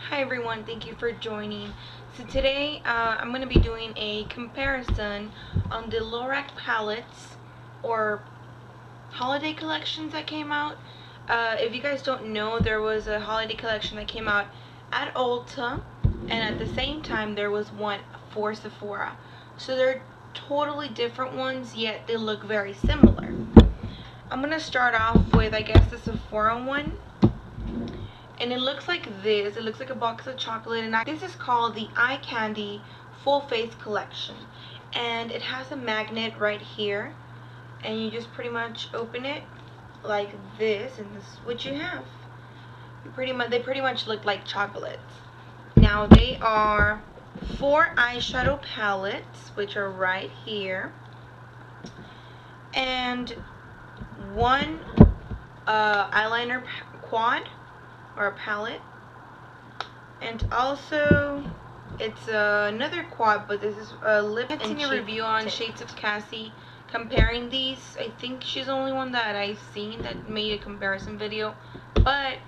Hi everyone, thank you for joining. So today I'm going to be doing a comparison on the Lorac palettes or holiday collections that came out. If you guys don't know, there was a holiday collection that came out at ULTA, and at the same time there was one for Sephora. So they're totally different ones, yet they look very similar. I'm going to start off with, I guess, the Sephora one. And it looks like this. It looks like a box of chocolate, and this is called the Eye Candy Full Face Collection. And it has a magnet right here, and you just pretty much open it like this, and this is what you have. They pretty much look like chocolates. Now they are 4 eyeshadow palettes, which are right here, and 1 eyeliner quad or a palette, and also it's another quad, but this is a lip and cheek review on Shades of Cassie comparing these. I think she's the only one that I've seen that made a comparison video, but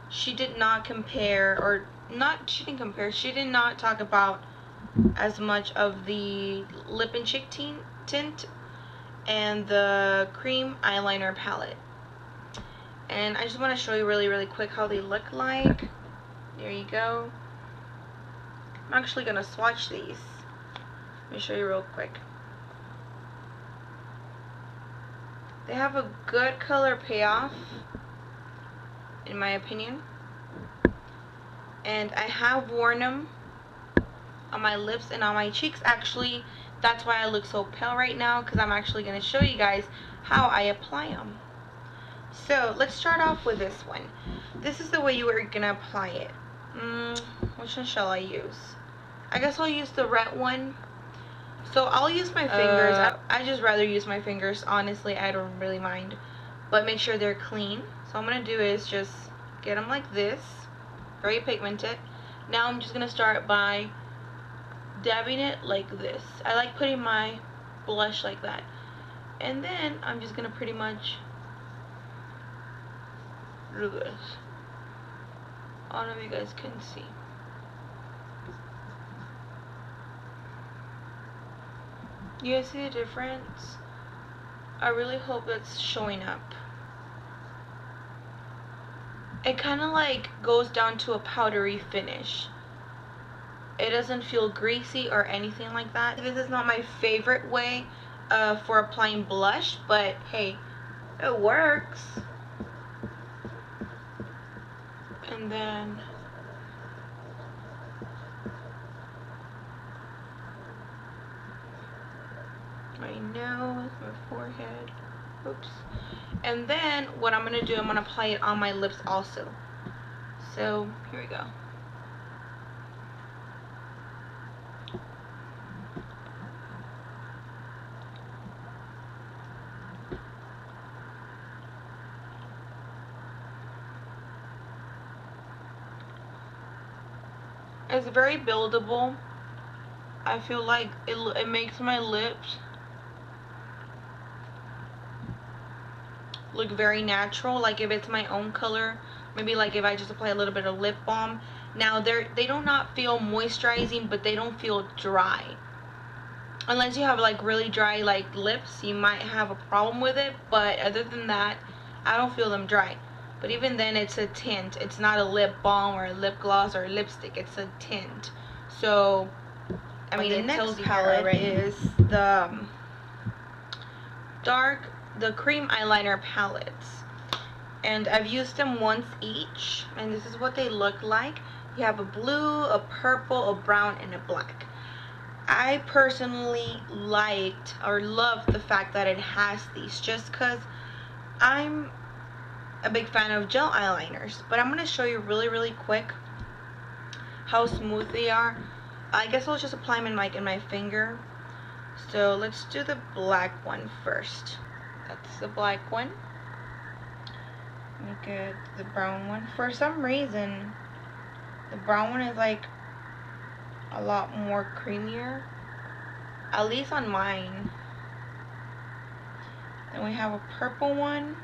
she did not compare, or not she didn't compare, she did not talk about as much of the lip and cheek tint and the cream eyeliner palette. And I just want to show you really quick how they look like. There you go. I'm actually going to swatch these. Let me show you real quick. They have a good color payoff, in my opinion. And I have worn them on my lips and on my cheeks. Actually, that's why I look so pale right now, because I'm actually going to show you guys how I apply them. So let's start off with this one. This is the way you are gonna apply it. Which one shall I use? I guess I'll use the red one. So I'll use my fingers. I just rather use my fingers, honestly. I don't really mind, but make sure they're clean. So what I'm gonna do is just get them like this, very pigmented. Now I'm just gonna start by dabbing it like this. I like putting my blush like that, and then I'm just gonna pretty much do this. I don't know if you guys can see. You guys see the difference? I really hope that's showing up. It kind of like goes down to a powdery finish. It doesn't feel greasy or anything like that. This is not my favorite way for applying blush, but hey, it works. And then my nose, my forehead, oops. And then what I'm gonna do, I'm gonna apply it on my lips also. So here we go. It's very buildable. I feel like it makes my lips look very natural. Like if it's my own color, maybe like if I just apply a little bit of lip balm. Now they do not feel moisturizing, but they don't feel dry. Unless you have like really dry like lips, you might have a problem with it, but other than that, I don't feel them dry. But even then, it's a tint. It's not a lip balm or a lip gloss or a lipstick. It's a tint. So, I mean, the next palette is the the cream eyeliner palettes. And I've used them once each. And this is what they look like. You have a blue, a purple, a brown, and a black. I personally liked or loved the fact that it has these, just because I'm a big fan of gel eyeliners. But I'm going to show you really quick how smooth they are. I guess I'll just apply them in my finger. So let's do the black one first. That's the black one. Look at the brown one. For some reason, the brown one is like a lot more creamier, at least on mine. Then we have a purple one.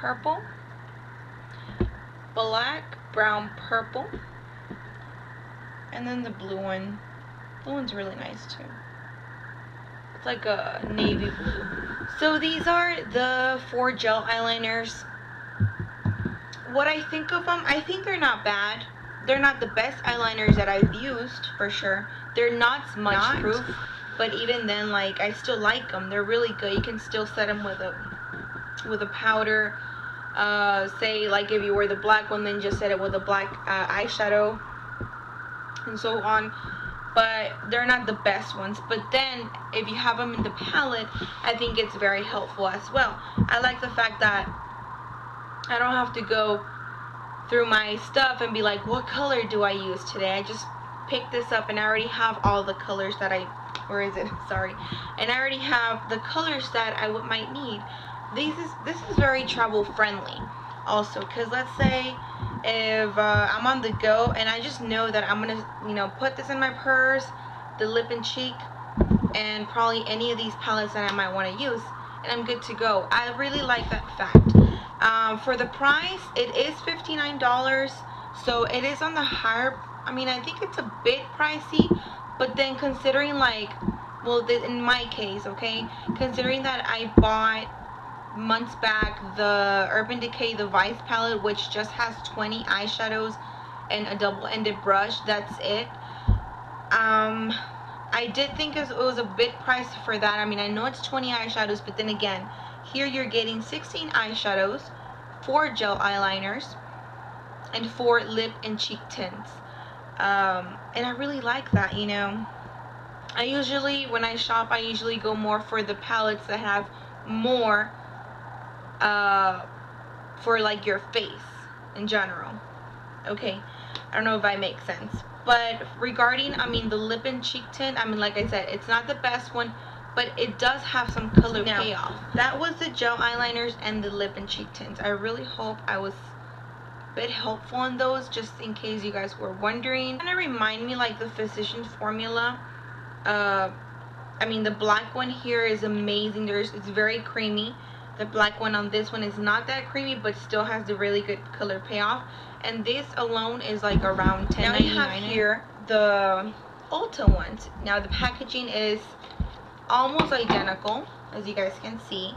purple, black, brown, purple, and then the blue one. The one's really nice too. It's like a navy blue. So these are the 4 gel eyeliners. What I think of them, I think they're not bad. They're not the best eyeliners that I've used, for sure. They're not smudge proof, but even then, like, I still like them. They're really good. You can still set them with a powder. Say, like, if you wear the black one, then just set it with a black eyeshadow, and so on. But they're not the best ones. But then, if you have them in the palette, I think it's very helpful as well. I like the fact that I don't have to go through my stuff and be like, what color do I use today? I just pick this up and I already have all the colors that where is it? Sorry. And I already have the colors that I might need. This is very travel friendly also, because let's say if I'm on the go and I just know that I'm gonna, you know, put this in my purse, the lip and cheek, and probably any of these palettes that I might want to use, and I'm good to go. I really like that fact. For the price, it is $59, so it is on the higher. I mean, I think it's a bit pricey, but then considering, like, well, in my case, okay, considering that I bought months back the Urban Decay the Vice palette, which just has 20 eyeshadows and a double-ended brush, that's it. I did think it was a bit pricey for that. I mean, I know it's 20 eyeshadows, but then again, here you're getting 16 eyeshadows, 4 gel eyeliners, and 4 lip and cheek tints. And I really like that, you know. I usually, when I shop, I usually go more for the palettes that have more for, like, your face in general. Okay, I don't know if I make sense. But regarding, I mean, the lip and cheek tint, I mean, like I said, it's not the best one, but it does have some color payoff. That was the gel eyeliners and the lip and cheek tints. I really hope I was a bit helpful on those, just in case you guys were wondering. Kind of remind me like the Physicians Formula. I mean, the black one here is amazing. It's very creamy. The black one on this one is not that creamy, but still has the really good color payoff. And this alone is like around $10.99. Now you have here the ULTA ones. Now the packaging is almost identical, as you guys can see.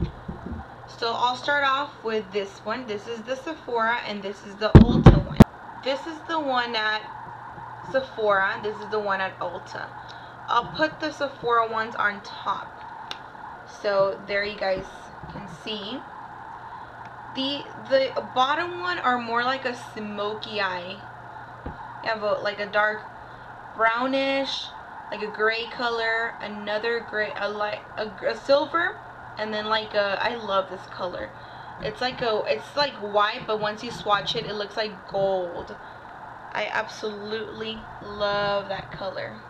So I'll start off with this one. This is the Sephora, and this is the ULTA one. This is the one at Sephora. This is the one at ULTA. I'll put the Sephora ones on top, so there you guys can see. The bottom one are more like a smoky eye. You have like a dark brownish, like a gray color, another gray, a silver, and then like I love this color. It's like white, but once you swatch it, it looks like gold. I absolutely love that color.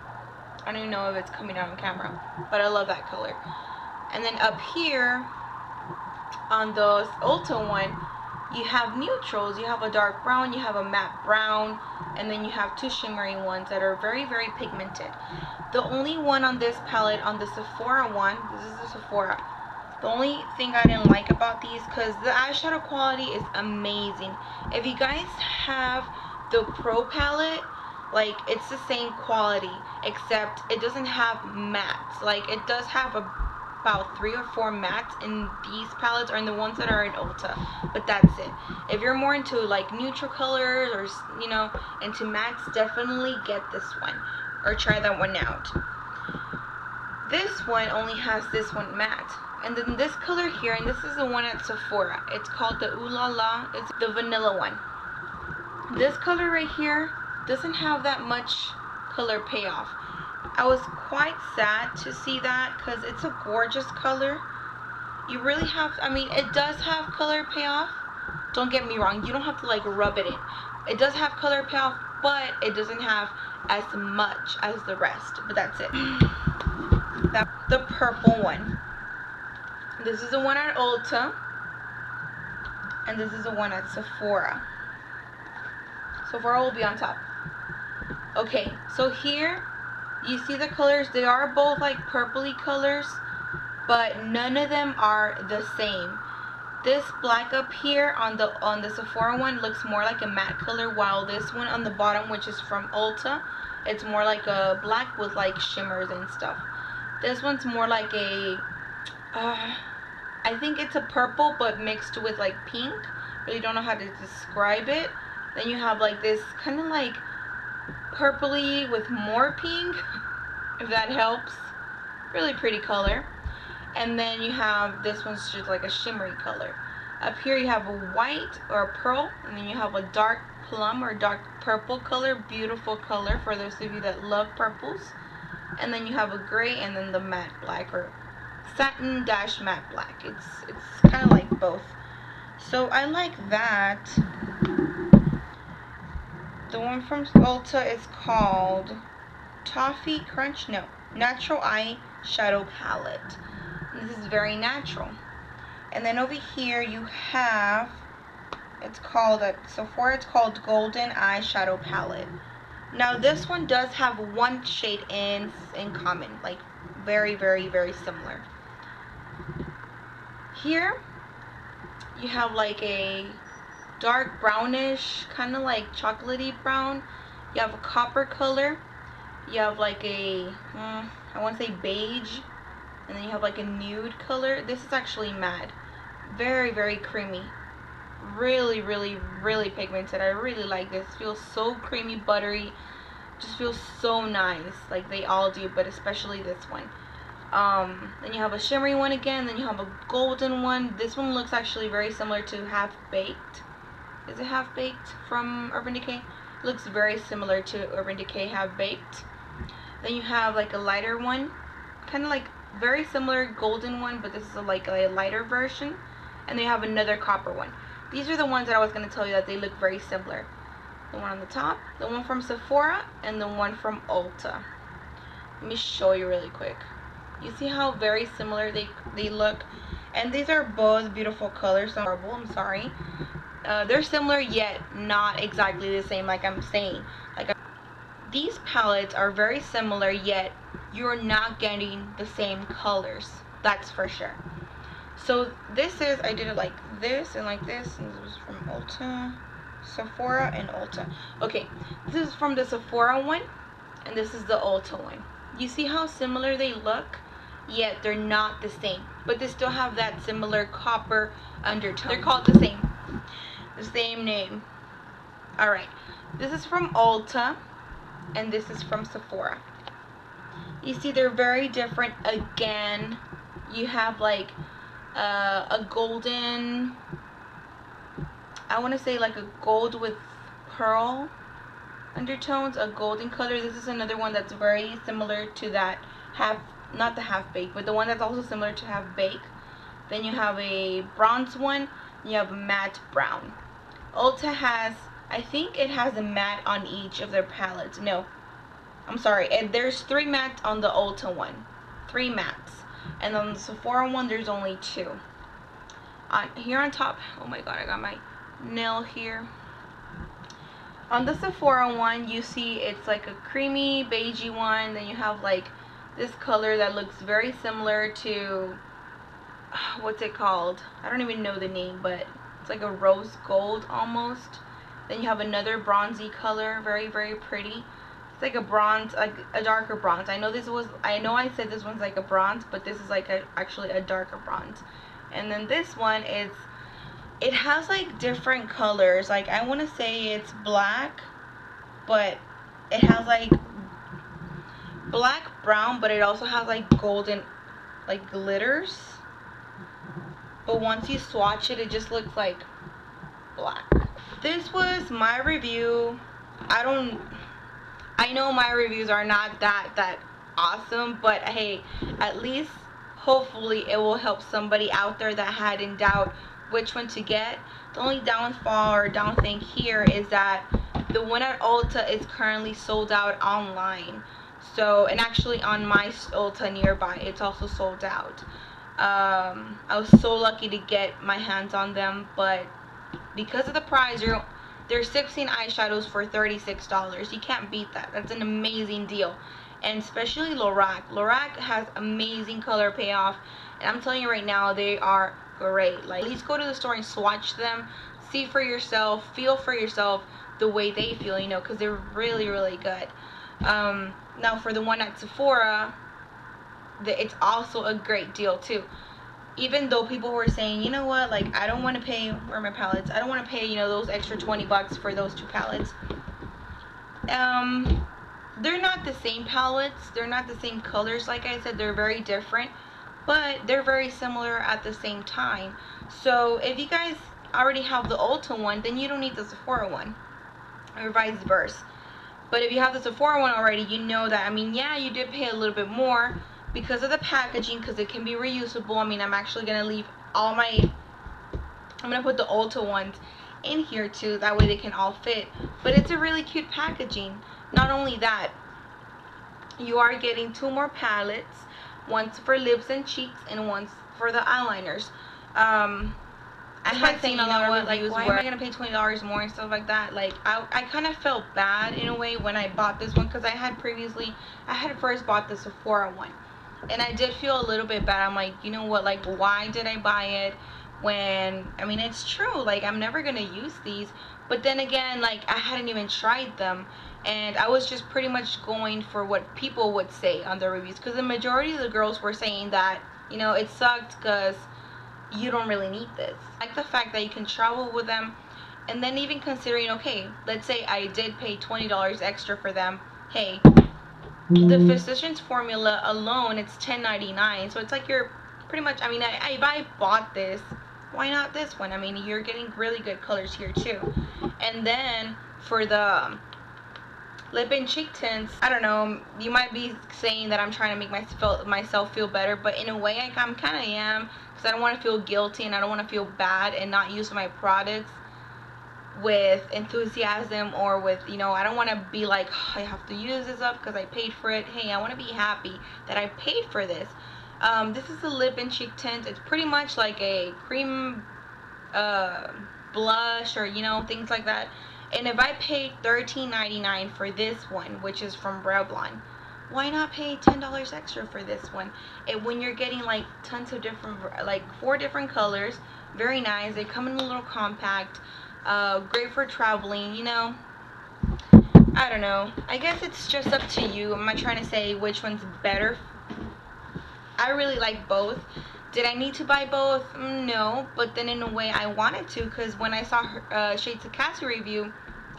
I don't even know if it's coming out on camera, but I love that color. And then up here on the ULTA one, you have neutrals. You have a dark brown, you have a matte brown, and then you have 2 shimmery ones that are very, very pigmented. The only one on this palette, on the Sephora one, this is the Sephora, the only thing I didn't like about these, because the eyeshadow quality is amazing. If you guys have the Pro palette, like, it's the same quality, except it doesn't have mattes. Like, it does have about 3 or 4 mattes in these palettes, or in the ones that are in ULTA, but that's it. If you're more into like neutral colors, or, you know, into mattes, definitely get this one or try that one out. This one only has this one matte, and then this color here, and this is the one at Sephora. It's called the ULTA. It's the vanilla one. This color right here doesn't have that much color payoff. I was quite sad to see that, because it's a gorgeous color. You really have, I mean, it does have color payoff. Don't get me wrong, you don't have to like rub it in. It does have color payoff, but it doesn't have as much as the rest. But that's it. The purple one. This is the one at ULTA, and this is the one at Sephora. Sephora will be on top. Okay, so here you see the colors. They are both like purpley colors, but none of them are the same. This black up here on the Sephora one looks more like a matte color, while this one on the bottom, which is from ULTA, it's more like a black with like shimmers and stuff. This one's more like a I think it's a purple but mixed with like pink. Really don't know how to describe it. Then you have like this kind of like purpley with more pink, if that helps. Really pretty color. And then you have this one's just like a shimmery color. Up here you have a white or a pearl, and then you have a dark plum or dark purple color. Beautiful color for those of you that love purples. And then you have a gray, and then the matte black or satin dash matte black. It's kind of like both. So I like that. The one from ULTA is called Toffee Crunch. No, Natural Eye Shadow Palette. This is very natural. And then over here you have, it's called at Sephora, it's called Golden Eye Shadow Palette. Now this one does have one shade in common, like very, very, very similar. Here you have like a dark brownish, kind of like chocolatey brown. You have a copper color. You have like a, I want to say beige. And then you have like a nude color. This is actually matte. Very, very creamy. Really, really, really pigmented. I really like this. Feels so creamy, buttery. Just feels so nice. Like they all do, but especially this one. Then you have a shimmery one again. Then you have a golden one. This one looks actually very similar to Half Baked. Is it Half Baked from Urban Decay? It looks very similar to Urban Decay Half Baked. Then you have like a lighter one. Kind of like very similar golden one, but this is like a lighter version. And they have another copper one. These are the ones that I was going to tell you that they look very similar. The one on the top, the one from Sephora, and the one from ULTA. Let me show you really quick. You see how very similar they look? And these are both beautiful colors. I'm sorry. They're similar yet not exactly the same, like I'm saying. These palettes are very similar yet you're not getting the same colors. That's for sure. So this is, I did it like this and like this, and this was from ULTA, Sephora, and ULTA. Okay, this is from the Sephora one, and this is the ULTA one. You see how similar they look? Yet they're not the same, but they still have that similar copper undertone. They're called the same name. Alright, this is from ULTA, and this is from Sephora. You see they're very different again. You have like a golden, I want to say like a gold with pearl undertones, a golden color. This is another one that's very similar to that not the Half Baked, but the one that's also similar to Half Baked. Then you have a bronze one, and you have a matte brown. ULTA has, I think it has a matte on each of their palettes. No, I'm sorry, there's 3 mattes on the ULTA one. 3 mattes. And on the Sephora one, there's only 2. Here on top, oh my god, I got my nail here. On the Sephora one, you see it's like a creamy, beigey one. Then you have like this color that looks very similar to, what's it called? I don't even know the name, but it's like a rose gold almost. Then you have another bronzy color, very, very pretty. It's like a bronze, like a darker bronze. I know I said this one's like a bronze, but this is like actually a darker bronze. And then this one is, it has like different colors. Like I want to say it's black, but it has like black brown, but it also has like golden like glitters. But once you swatch it, it just looks like black. This was my review. I know my reviews are not that awesome, but hey, at least hopefully it will help somebody out there that had in doubt which one to get. The only downfall or down thing here is that the one at ULTA is currently sold out online. So, and actually on my ULTA nearby, it's also sold out. I was so lucky to get my hands on them, but because of the price, there's 16 eyeshadows for $36. You can't beat that. That's an amazing deal. And especially Lorac. Lorac has amazing color payoff. And I'm telling you right now, they are great. Like, at least go to the store and swatch them, see for yourself, feel for yourself the way they feel, you know, because they're really, really good. Now for the one at Sephora, it's also a great deal too. Even though people were saying, you know what, like, I don't want to pay, where are my palettes? I don't want to pay, you know, those extra 20 bucks for those 2 palettes. They're not the same palettes. They're not the same colors. Like I said, they're very different, but they're very similar at the same time. So if you guys already have the ULTA one, then you don't need the Sephora one, or vice versa. But if you have the Sephora one already, you know that, I mean, yeah, you did pay a little bit more because of the packaging, because it can be reusable. I mean, I'm actually going to leave all my, I'm going to put the ULTA ones in here too, that way they can all fit. But it's a really cute packaging. Not only that, you are getting 2 more palettes, once for lips and cheeks and once for the eyeliners. I had seen a lot of reviews, like, why am I gonna pay $20 more and stuff like that. Like, I kind of felt bad in a way when I bought this one, because I had first bought the Sephora one, and I did feel a little bit bad. I'm like, you know what, like, why did I buy it when, I mean, it's true, like, I'm never gonna use these. But then again, like, I hadn't even tried them, and I was just pretty much going for what people would say on their reviews, because the majority of the girls were saying that, you know, it sucked because you don't really need this. I like the fact that you can travel with them, and then even considering, okay, let's say I did pay $20 extra for them. Hey, the Physicians Formula alone, it's $10.99, so it's like you're pretty much, I mean, if I bought this, why not this one? I mean, you're getting really good colors here too. And then for the lip and cheek tints, I don't know, you might be saying that I'm trying to make myself feel better, but in a way I kind of am, because I don't want to feel guilty and I don't want to feel bad and not use my products with enthusiasm, or with, you know, I don't want to be like, oh, I have to use this up because I paid for it. Hey, I want to be happy that I paid for this. This is a lip and cheek tint. It's pretty much like a cream blush, or, you know, things like that. And if I paid $13.99 for this one, which is from Revlon, why not pay $10 extra for this one? When you're getting like tons of different, like 4 different colors, very nice. They come in a little compact, great for traveling, you know. I don't know. I guess it's just up to you. I'm not trying to say which one's better. I really like both. Did I need to buy both? No, but then in a way I wanted to, because when I saw her, Shades of Cassie review,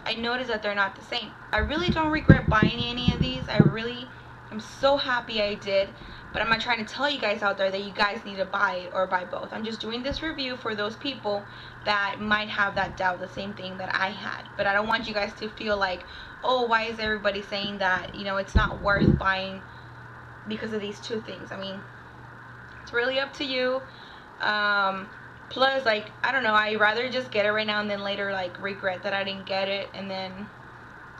I noticed that they're not the same. I really don't regret buying any of these. I'm so happy I did, but I'm not trying to tell you guys out there that you guys need to buy it or buy both. I'm just doing this review for those people that might have that doubt, the same thing that I had. But I don't want you guys to feel like, oh, why is everybody saying that, you know, it's not worth buying because of these 2 things. I mean, it's really up to you. Plus, like, I don't know, I'd rather just get it right now and then later, like, regret that I didn't get it. And then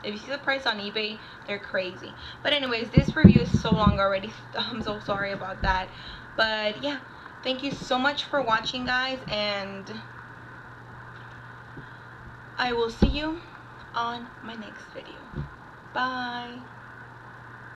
if you see the price on eBay, they're crazy. But anyways, this review is so long already. I'm so sorry about that. But yeah, thank you so much for watching, guys, and I will see you on my next video. Bye.